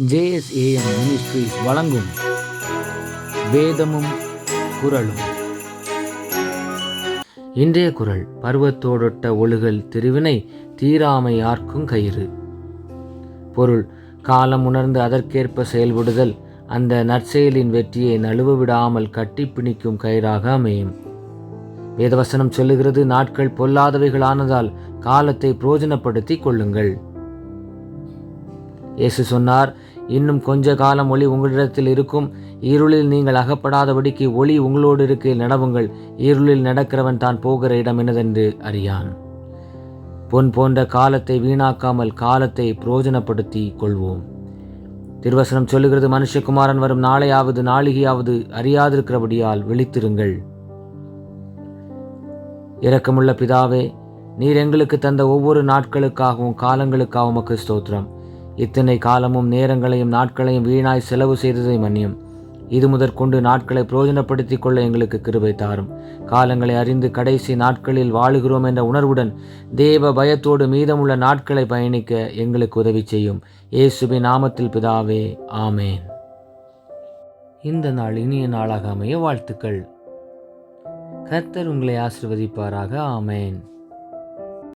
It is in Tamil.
JSAM மினிஸ்ட்ரீஸ் வழங்கும் வேதமும் குறளும். இன்றைய குறள்: பருவத்தோடொட்ட ஒழுகல் திருவினை தீராமை யார்க்கும் கயிறு. பொருள்: காலம் உணர்ந்து அதற்கேற்ப செயல்படுதல் அந்த நற்செயலின் வெற்றியை நழுவ விடாமல் கட்டி பிணிக்கும் கயிறாக அமையும். வேதவசனம் சொல்லுகிறது, நாட்கள் பொல்லாதவைகளானதால் காலத்தை பிரயோஜனப்படுத்தி கொள்ளுங்கள். இயேசு சொன்னார், இன்னும் கொஞ்ச காலம் ஒளி உங்களிடத்தில் இருக்கும், இருளில் நீங்கள் அகப்படாதபடிக்கு ஒளி உங்களோடு இருக்கையில் நடவுங்கள். இருளில் நடக்கிறவன் தான் போகிற இடம் என்னதென்று அறியான். பொன் போன்ற காலத்தை வீணாக்காமல் காலத்தை பிரயோஜனப்படுத்தி கொள்வோம். திருவசனம் சொல்லுகிறது, மனுஷகுமாரன் வரும் நாளையாவது நாளிகையாவது அறியாதிருக்கிறபடியால் விழித்திருங்கள். இரக்கமுள்ள பிதாவே, நீர் எங்களுக்கு தந்த ஒவ்வொரு நாட்களுக்காகவும் காலங்களுக்காகவும் உமக்கு ஸ்தோத்திரம். இத்தனை காலமும் நேரங்களையும் நாட்களையும் வீணாய் செலவு செய்ததை மன்னியும். இது முதற்கொண்டு நாட்களை பிரயோஜனப்படுத்தி கொள்ள எங்களுக்கு கிருபை தாரும். காலங்களை அறிந்து கடைசி நாட்களில் வாழுகிறோம் என்ற உணர்வுடன் தேவ பயத்தோடு மீதமுள்ள நாட்களை பயணிக்க எங்களுக்கு உதவி செய்யும். இயேசுவின் நாமத்தில் பிதாவே, ஆமேன். இந்த நாள் இனிய நாளாக அமைய வாழ்த்துக்கள். கர்த்தர் உங்களை ஆசீர்வதிப்பாராக. ஆமேன்.